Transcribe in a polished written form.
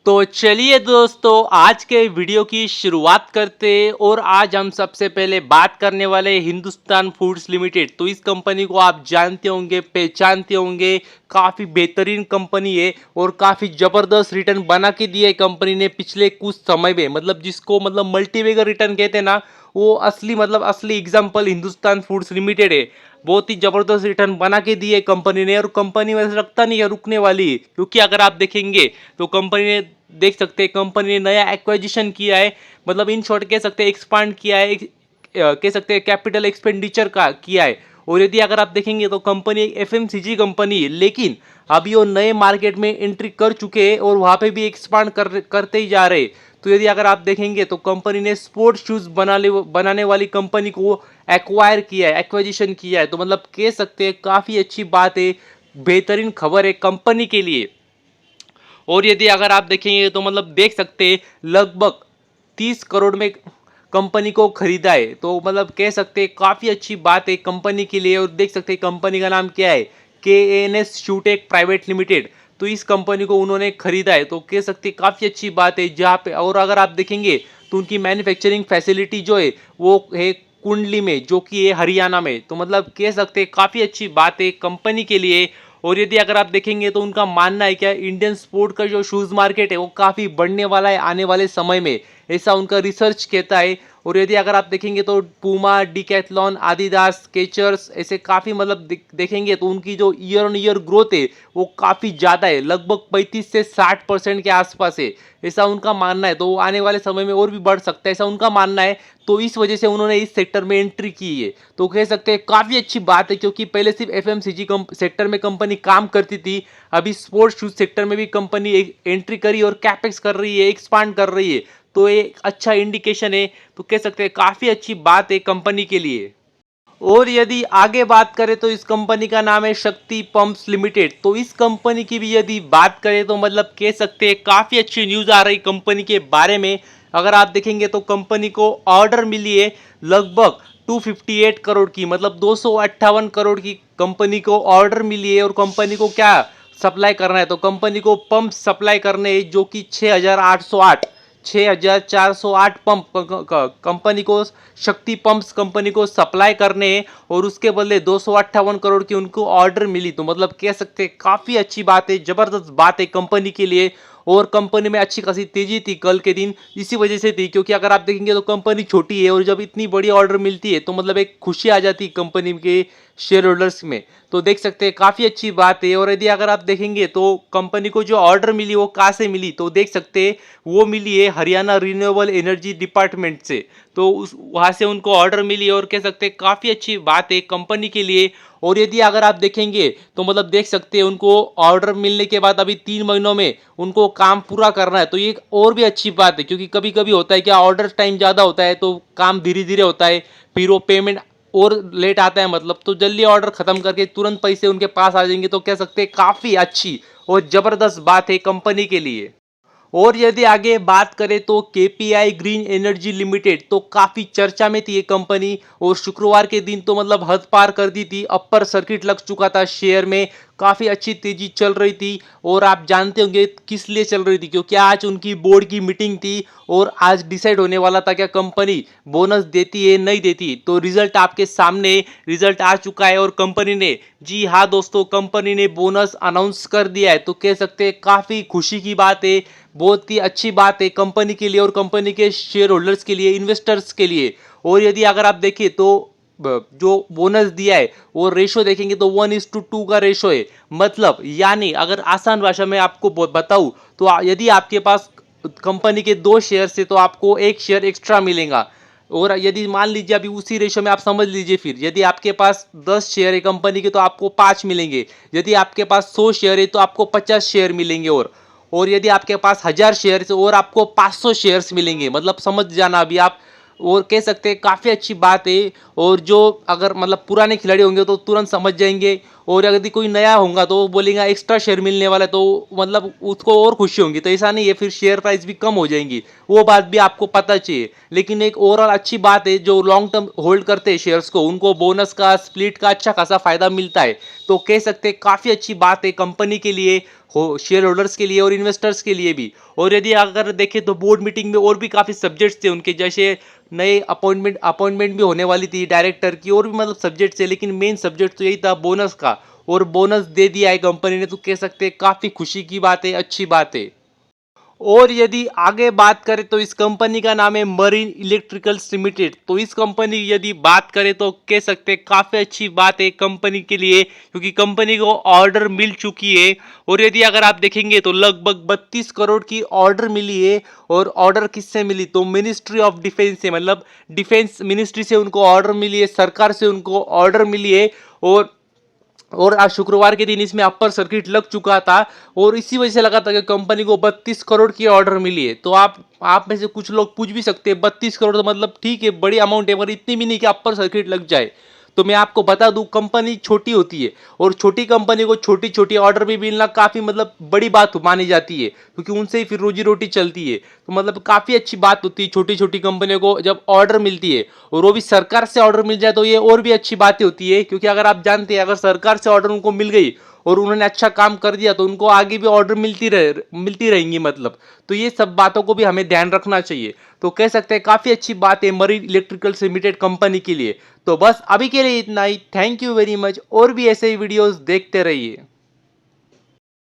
तो चलिए दोस्तों, आज के वीडियो की शुरुआत करते हैं और आज हम सबसे पहले बात करने वाले हैं हिंदुस्तान फूड्स लिमिटेड। तो इस कंपनी को आप जानते होंगे, पहचानते होंगे। काफ़ी बेहतरीन कंपनी है और काफ़ी ज़बरदस्त रिटर्न बना के दिया है कंपनी ने पिछले कुछ समय में। मतलब जिसको मल्टीवेगर रिटर्न कहते हैं ना, वो असली एग्जाम्पल हिंदुस्तान फूड्स लिमिटेड है। बहुत ही ज़बरदस्त रिटर्न बना के दिए कंपनी ने और कंपनी वैसे लगता नहीं है रुकने वाली है, क्योंकि अगर आप देखेंगे तो कंपनी ने देख सकते हैं कंपनी ने नया एक्वाजिशन किया है। मतलब इन शॉर्ट कह सकते हैं एक्सपांड किया है, कह सकते हैं कैपिटल एक्सपेंडिचर का किया है। और यदि अगर आप देखेंगे तो कंपनी एक एफएमसीजी कंपनी है, लेकिन अभी वो नए मार्केट में एंट्री कर चुके हैं और वहाँ पे भी एक्सपांड करते ही जा रहे हैं। तो यदि अगर आप देखेंगे तो कंपनी ने स्पोर्ट्स शूज़ बनाने वाली कंपनी को एक्वायर किया है, एक्वाजिशन किया है। तो मतलब कह सकते हैं काफ़ी अच्छी बात है, बेहतरीन खबर है कंपनी के लिए। और यदि अगर आप देखेंगे तो देख सकते हैं लगभग 30 करोड़ में कंपनी को खरीदा है। तो कह सकते हैं काफ़ी अच्छी बात है कंपनी के लिए। और देख सकते हैं कंपनी का नाम क्या है, KNS शूटेक प्राइवेट लिमिटेड। तो इस कंपनी को उन्होंने खरीदा है, तो कह सकते हैं काफ़ी अच्छी बात है। जहाँ पे और अगर आप देखेंगे तो उनकी मैन्युफैक्चरिंग फैसिलिटी जो है वो है कुंडली में, जो कि है हरियाणा में। तो कह सकते हैं काफ़ी अच्छी बात है कंपनी के लिए। और यदि अगर आप देखेंगे तो उनका मानना है क्या, इंडियन स्पोर्ट का जो शूज़ मार्केट है वो काफ़ी बढ़ने वाला है आने वाले समय में, ऐसा उनका रिसर्च कहता है। और यदि अगर आप देखेंगे तो पूमा, डिकैथलॉन, आदिदास, स्केचर्स ऐसे काफ़ी देखेंगे तो उनकी जो ईयर ऑन ईयर ग्रोथ है वो काफ़ी ज़्यादा है, लगभग 35 से 60% के आसपास है, ऐसा उनका मानना है। तो आने वाले समय में और भी बढ़ सकता है, ऐसा उनका मानना है। तो इस वजह से उन्होंने इस सेक्टर में एंट्री की है। तो कह सकते हैं काफ़ी अच्छी बात है, क्योंकि पहले सिर्फ एफएमसीजी सेक्टर में कंपनी काम करती थी, अभी स्पोर्ट्स शूज सेक्टर में भी कंपनी एंट्री करी और कैपेक्स कर रही है, एक्सपांड कर रही है। तो ये एक अच्छा इंडिकेशन है। तो कह सकते हैं काफ़ी अच्छी बात है कंपनी के लिए। और यदि आगे बात करें तो इस कंपनी का नाम है शक्ति पंप्स लिमिटेड। तो इस कंपनी की भी यदि बात करें तो कह सकते हैं काफ़ी अच्छी न्यूज़ आ रही कंपनी के बारे में। अगर आप देखेंगे तो कंपनी को ऑर्डर मिली है लगभग 258 करोड़ की, 258 करोड़ की कंपनी को ऑर्डर मिली है। और कंपनी को क्या सप्लाई करना है, तो कंपनी को पंप सप्लाई करने हैं, जो कि 6,408 पंप कंपनी को, शक्ति पंप्स कंपनी को सप्लाई करने हैं। और उसके बदले 258 करोड़ की उनको ऑर्डर मिली। तो कह सकते हैं काफ़ी अच्छी बात है, ज़बरदस्त बात है कंपनी के लिए। और कंपनी में अच्छी खासी तेजी थी कल के दिन, इसी वजह से थी, क्योंकि अगर आप देखेंगे तो कंपनी छोटी है और जब इतनी बड़ी ऑर्डर मिलती है तो एक खुशी आ जाती है कंपनी के शेयर होल्डर्स में। तो देख सकते हैं काफ़ी अच्छी बात है। और यदि अगर आप देखेंगे तो कंपनी को जो ऑर्डर मिली वो कहाँ से मिली, तो देख सकते हैं वो मिली है हरियाणा रिन्यूएबल एनर्जी डिपार्टमेंट से। तो उस वहाँ से उनको ऑर्डर मिली और कह सकते हैं काफ़ी अच्छी बात है कंपनी के लिए। और यदि अगर आप देखेंगे तो देख सकते हैं उनको ऑर्डर मिलने के बाद अभी 3 महीनों में उनको काम पूरा करना है। तो ये और भी अच्छी बात है, क्योंकि कभी कभी होता है क्या, ऑर्डर टाइम ज़्यादा होता है तो काम धीरे धीरे होता है, फिर वो पेमेंट और लेट आता है। तो जल्दी ऑर्डर खत्म करके तुरंत पैसे उनके पास आ जाएंगे। तो कह सकते हैं काफ़ी अच्छी और ज़बरदस्त बात है कंपनी के लिए। और यदि आगे बात करें तो केपीआई ग्रीन एनर्जी लिमिटेड, तो काफ़ी चर्चा में थी ये कंपनी। और शुक्रवार के दिन तो हद पार कर दी थी, अपर सर्किट लग चुका था शेयर में, काफ़ी अच्छी तेजी चल रही थी। और आप जानते होंगे किस लिए चल रही थी, क्योंकि आज उनकी बोर्ड की मीटिंग थी और आज डिसाइड होने वाला था क्या कंपनी बोनस देती है नहीं देती। तो रिजल्ट आपके सामने, रिजल्ट आ चुका है और कंपनी ने, जी हाँ दोस्तों, कंपनी ने बोनस अनाउंस कर दिया है। तो कह सकते हैं काफ़ी खुशी की बात है, बहुत ही अच्छी बात है कंपनी के लिए और कंपनी के शेयर होल्डर्स के लिए, इन्वेस्टर्स के लिए। और यदि अगर आप देखें तो जो बोनस दिया है वो रेशो देखेंगे तो 1:2 का रेशो है। यानी अगर आसान भाषा में आपको बताऊं तो यदि आपके पास कंपनी के 2 शेयर से तो आपको 1 शेयर एक्स्ट्रा मिलेगा। और यदि मान लीजिए अभी उसी रेशो में आप समझ लीजिए, फिर यदि आपके पास 10 शेयर है कंपनी के तो आपको 5 मिलेंगे, यदि आपके पास 100 शेयर है तो आपको 50 शेयर मिलेंगे। और यदि आपके पास 1000 शेयर और आपको 500 शेयर्स मिलेंगे, समझ जाना अभी आप। और कह सकते हैं काफ़ी अच्छी बात है। और जो अगर पुराने खिलाड़ी होंगे तो तुरंत समझ जाएंगे। और यदि कोई नया होगा तो वो बोलेगा एक्स्ट्रा शेयर मिलने वाला है, तो मतलब उसको और खुशी होंगी। तो ऐसा नहीं है फिर शेयर प्राइस भी कम हो जाएंगी, वो बात भी आपको पता चाहिए। लेकिन एक ओवरऑल अच्छी बात है, जो लॉन्ग टर्म होल्ड करते हैं शेयर्स को उनको बोनस का, स्प्लिट का अच्छा खासा फायदा मिलता है। तो कह सकते हैं काफ़ी अच्छी बात है कंपनी के लिए, हो शेयर होल्डर्स के लिए और इन्वेस्टर्स के लिए भी। और यदि अगर देखें तो बोर्ड मीटिंग में और भी काफ़ी सब्जेक्ट्स थे उनके, जैसे नए अपॉइंटमेंट भी होने वाली थी डायरेक्टर की, और भी मतलब सब्जेक्ट थे, लेकिन मेन सब्जेक्ट तो यही था बोनस का। और बोनस दे दिया है कंपनी ने, तो कह सकते हैं काफ़ी खुशी की बात है, अच्छी बात है। और यदि आगे बात करें तो इस कंपनी का नाम है मरीन इलेक्ट्रिकल्स लिमिटेड। तो इस कंपनी की यदि बात करें तो कह सकते हैं काफ़ी अच्छी बात है कंपनी के लिए, क्योंकि कंपनी को ऑर्डर मिल चुकी है। और यदि अगर आप देखेंगे तो लगभग 32 करोड़ की ऑर्डर मिली है। और ऑर्डर किससे मिली, तो मिनिस्ट्री ऑफ डिफेंस से, मतलब डिफेंस मिनिस्ट्री से उनको ऑर्डर मिली है, सरकार से उनको ऑर्डर मिली है। और आज शुक्रवार के दिन इसमें अपर सर्किट लग चुका था, और इसी वजह से लगा था कि कंपनी को 32 करोड़ की ऑर्डर मिली है। तो आप में से कुछ लोग पूछ भी सकते हैं 32 करोड़ तो मतलब ठीक है, बड़ी अमाउंट है, पर इतनी भी नहीं कि अपर सर्किट लग जाए। तो मैं आपको बता दूं कंपनी छोटी होती है, और छोटी कंपनी को छोटी छोटी ऑर्डर भी मिलना काफ़ी मतलब बड़ी बात मानी जाती है, क्योंकि उनसे ही फिर रोजी रोटी चलती है। तो मतलब काफ़ी अच्छी बात होती है छोटी छोटी कंपनियों को जब ऑर्डर मिलती है, और वो भी सरकार से ऑर्डर मिल जाए तो ये और भी अच्छी बातें होती है। क्योंकि अगर आप जानते हैं अगर सरकार से ऑर्डर उनको मिल गई और उन्होंने अच्छा काम कर दिया, तो उनको आगे भी ऑर्डर मिलती रहेंगी मतलब। तो ये सब बातों को भी हमें ध्यान रखना चाहिए। तो कह सकते हैं काफ़ी अच्छी बात है मरीन इलेक्ट्रिकल्स लिमिटेड कंपनी के लिए। तो बस अभी के लिए इतना ही। थैंक यू वेरी मच, और भी ऐसे ही वीडियोस देखते रहिए।